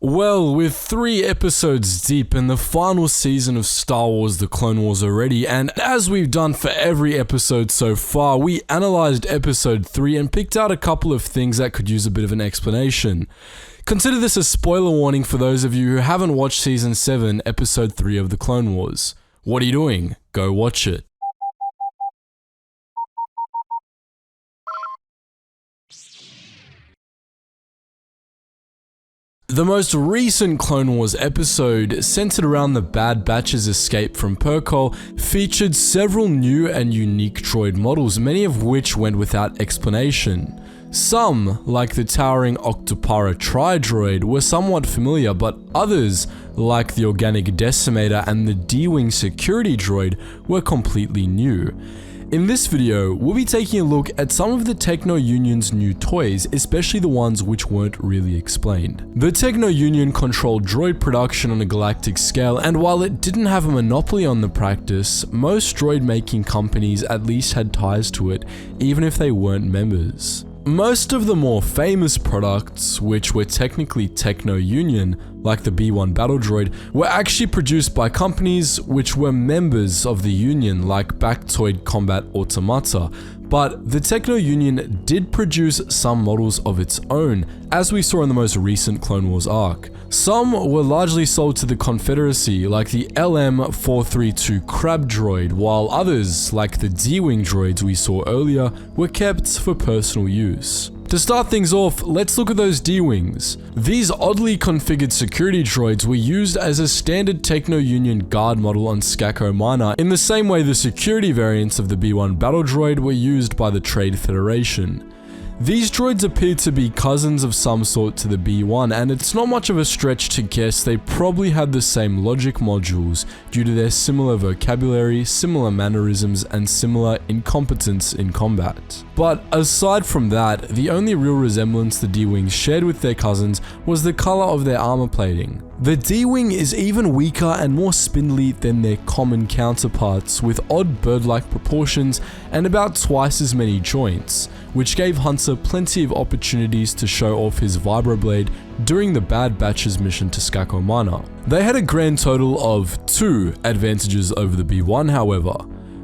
Well, with 3 episodes deep in the final season of Star Wars The Clone Wars already, and as we've done for every episode so far, we analysed episode 3 and picked out a couple of things that could use a bit of an explanation. Consider this a spoiler warning for those of you who haven't watched season 7, episode 3 of The Clone Wars. What are you doing? Go watch it. The most recent Clone Wars episode, centered around the Bad Batch's escape from Petrou, featured several new and unique droid models, many of which went without explanation. Some, like the towering Octopara tri-droid, were somewhat familiar, but others, like the Organic Decimator and the D-Wing security droid, were completely new. In this video, we'll be taking a look at some of the Techno Union's new toys, especially the ones which weren't really explained. The Techno Union controlled droid production on a galactic scale, and while it didn't have a monopoly on the practice, most droid making companies at least had ties to it, even if they weren't members. Most of the more famous products, which were technically Techno Union, like the B-1 battle droid, were actually produced by companies which were members of the Union, like Bactoid Combat Automata, but the Techno Union did produce some models of its own, as we saw in the most recent Clone Wars arc. Some were largely sold to the Confederacy, like the LM-432 Crab droid, while others, like the D-Wing droids we saw earlier, were kept for personal use. To start things off, let's look at those D-Wings. These oddly configured security droids were used as a standard Techno Union guard model on Skako Minor, in the same way the security variants of the B-1 battle droid were used by the Trade Federation. These droids appear to be cousins of some sort to the B-1, and it's not much of a stretch to guess they probably had the same logic modules due to their similar vocabulary, similar mannerisms, and similar incompetence in combat. But aside from that, the only real resemblance the D-Wings shared with their cousins was the color of their armor plating. The D-Wing is even weaker and more spindly than their common counterparts, with odd bird-like proportions and about twice as many joints, which gave Hunter plenty of opportunities to show off his vibroblade during the Bad Batch's mission to Skako Minor. They had a grand total of 2 advantages over the B-1, however.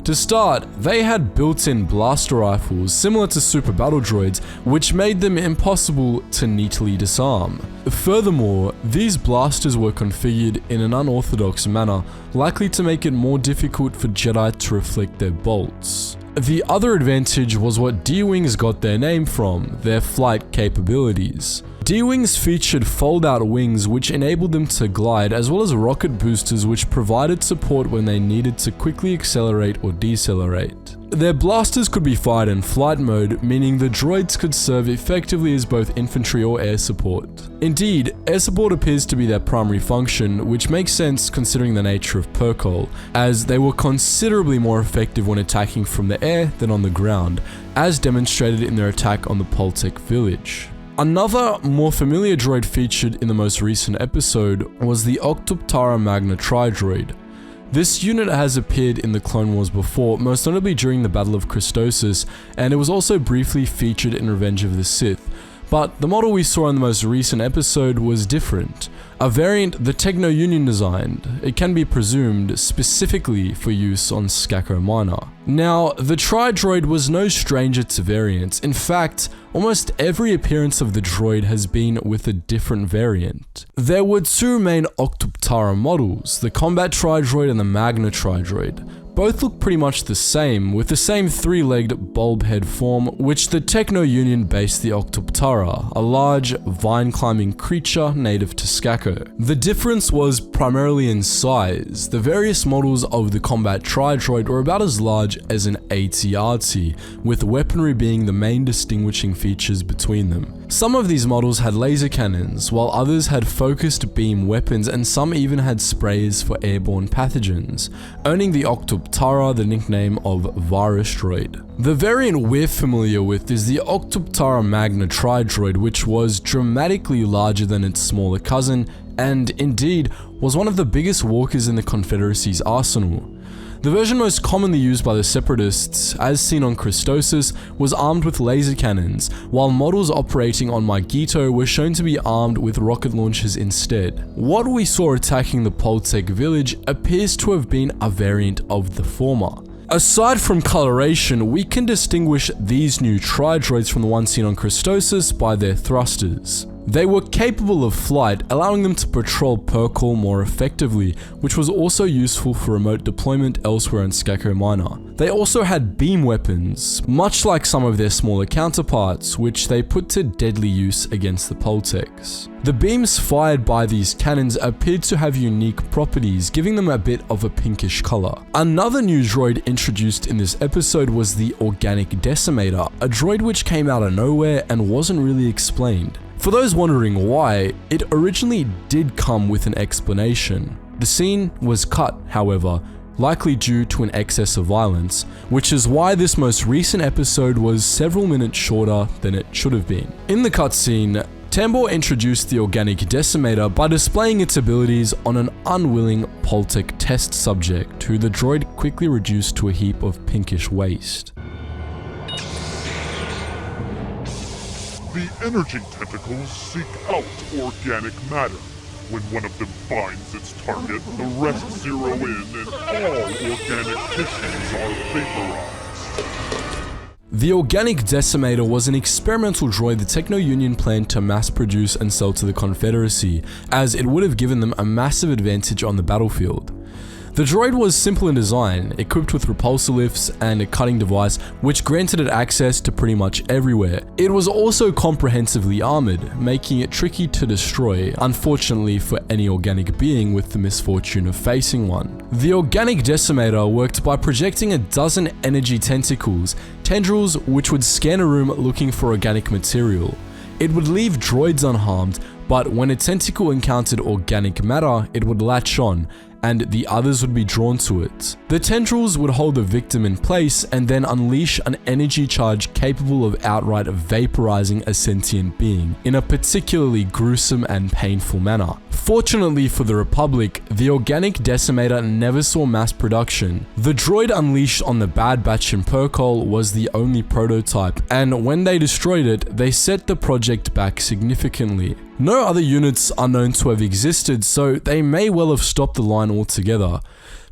To start, they had built-in blaster rifles similar to super battle droids, which made them impossible to neatly disarm. Furthermore, these blasters were configured in an unorthodox manner, likely to make it more difficult for Jedi to reflect their bolts. The other advantage was what D-Wings got their name from, their flight capabilities. D-Wings featured fold-out wings which enabled them to glide, as well as rocket boosters which provided support when they needed to quickly accelerate or decelerate. Their blasters could be fired in flight mode, meaning the droids could serve effectively as both infantry or air support. Indeed, air support appears to be their primary function, which makes sense considering the nature of Petrou, as they were considerably more effective when attacking from the air than on the ground, as demonstrated in their attack on the Poltec village. Another, more familiar droid featured in the most recent episode was the Octopara Magna tri-droid. This unit has appeared in the Clone Wars before, most notably during the Battle of Christosis, and it was also briefly featured in Revenge of the Sith. But the model we saw in the most recent episode was different. A variant the Techno Union designed, it can be presumed specifically for use on Skako Minor. Now, the tri-droid was no stranger to variants. In fact, almost every appearance of the droid has been with a different variant. There were 2 main Octopara models, the Combat tri-droid and the Magna tri-droid. Both look pretty much the same, with the same 3-legged bulb head form, which the Techno Union based the Octopara, a large, vine-climbing creature native to Skako. The difference was primarily in size. The various models of the Combat tri-droid were about as large as an AT-RT, with weaponry being the main distinguishing features between them. Some of these models had laser cannons, while others had focused beam weapons, and some even had sprays for airborne pathogens, earning the Octopara the nickname of Virus Droid. The variant we're familiar with is the Octopara Magna tri-droid, which was dramatically larger than its smaller cousin, and indeed was one of the biggest walkers in the Confederacy's arsenal. The version most commonly used by the Separatists, as seen on Christosis, was armed with laser cannons, while models operating on Magneto were shown to be armed with rocket launchers instead. What we saw attacking the Poltec village appears to have been a variant of the former. Aside from coloration, we can distinguish these new tri-droids from the ones seen on Christosis by their thrusters. They were capable of flight, allowing them to patrol Perkal more effectively, which was also useful for remote deployment elsewhere in Skako Minor. They also had beam weapons, much like some of their smaller counterparts, which they put to deadly use against the Poltecs. The beams fired by these cannons appeared to have unique properties, giving them a bit of a pinkish color. Another new droid introduced in this episode was the Organic Decimator, a droid which came out of nowhere and wasn't really explained. For those wondering why, it originally did come with an explanation. The scene was cut, however, likely due to an excess of violence, which is why this most recent episode was several minutes shorter than it should have been. In the cutscene, Tambor introduced the Organic Decimator by displaying its abilities on an unwilling Poltec test subject, who the droid quickly reduced to a heap of pinkish waste. The energy tentacles seek out organic matter. When one of them finds its target, the rest zero in and all organic tissues are vaporized. The Organic Decimator was an experimental droid the Techno-Union planned to mass produce and sell to the Confederacy, as it would have given them a massive advantage on the battlefield. The droid was simple in design, equipped with repulsor lifts and a cutting device which granted it access to pretty much everywhere. It was also comprehensively armored, making it tricky to destroy, unfortunately for any organic being with the misfortune of facing one. The Organic Decimator worked by projecting a dozen energy tentacles, tendrils which would scan a room looking for organic material. It would leave droids unharmed, but when a tentacle encountered organic matter, it would latch on, and the others would be drawn to it. The tendrils would hold the victim in place and then unleash an energy charge capable of outright vaporizing a sentient being, in a particularly gruesome and painful manner. Fortunately for the Republic, the Organic Decimator never saw mass production. The droid unleashed on the Bad Batch in Perkal was the only prototype, and when they destroyed it, they set the project back significantly. No other units are known to have existed, so they may well have stopped the line altogether.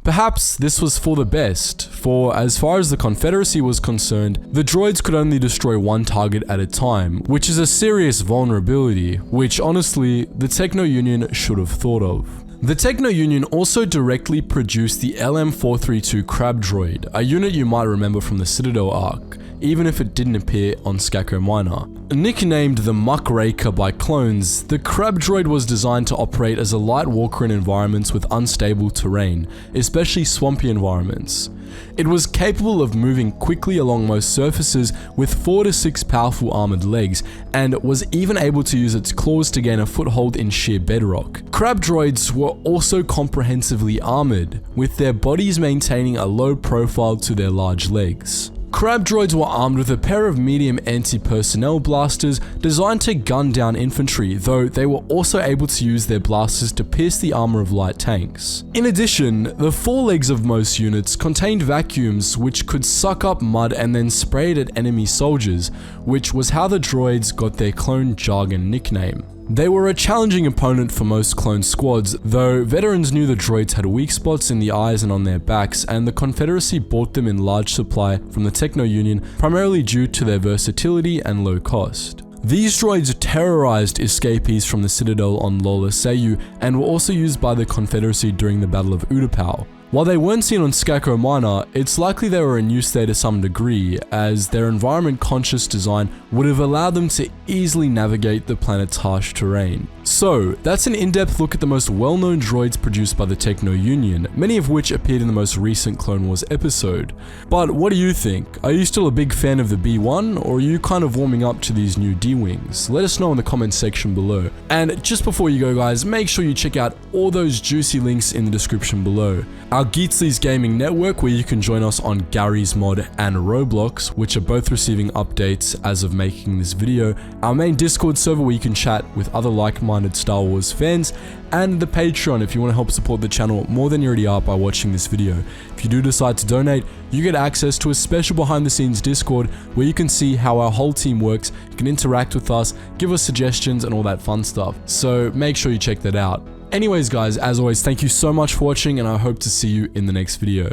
Perhaps this was for the best, for as far as the Confederacy was concerned, the droids could only destroy one target at a time, which is a serious vulnerability, which honestly, the Techno-Union should have thought of. The Techno-Union also directly produced the LM-432 Crab Droid, a unit you might remember from the Citadel arc, even if it didn't appear on Skako Minor. Nicknamed the Muckraker by clones, the Crab Droid was designed to operate as a light walker in environments with unstable terrain, especially swampy environments. It was capable of moving quickly along most surfaces with 4 to 6 powerful armored legs, and was even able to use its claws to gain a foothold in sheer bedrock. Crab droids were also comprehensively armored, with their bodies maintaining a low profile to their large legs. Crab droids were armed with a pair of medium anti-personnel blasters designed to gun down infantry, though they were also able to use their blasters to pierce the armor of light tanks. In addition, the forelegs of most units contained vacuums which could suck up mud and then spray it at enemy soldiers, which was how the droids got their clone jargon nickname. They were a challenging opponent for most clone squads, though veterans knew the droids had weak spots in the eyes and on their backs, and the Confederacy bought them in large supply from the Techno-Union, primarily due to their versatility and low cost. These droids terrorized escapees from the Citadel on Lola Seiyu and were also used by the Confederacy during the Battle of Utapau. While they weren't seen on Skako Minor, it's likely they were in use there to some degree, as their environment-conscious design would have allowed them to easily navigate the planet's harsh terrain. So, that's an in-depth look at the most well-known droids produced by the Techno-Union, many of which appeared in the most recent Clone Wars episode. But what do you think? Are you still a big fan of the B1, or are you kind of warming up to these new D-Wings? Let us know in the comments section below. And just before you go guys, make sure you check out all those juicy links in the description below. Our our Geetsly's Gaming Network, where you can join us on Gary's Mod and Roblox, which are both receiving updates as of making this video, our main Discord server where you can chat with other like-minded Star Wars fans, and the Patreon if you want to help support the channel more than you already are by watching this video. If you do decide to donate, you get access to a special behind-the-scenes Discord where you can see how our whole team works, you can interact with us, give us suggestions and all that fun stuff. So make sure you check that out. Anyways guys, as always, thank you so much for watching and I hope to see you in the next video.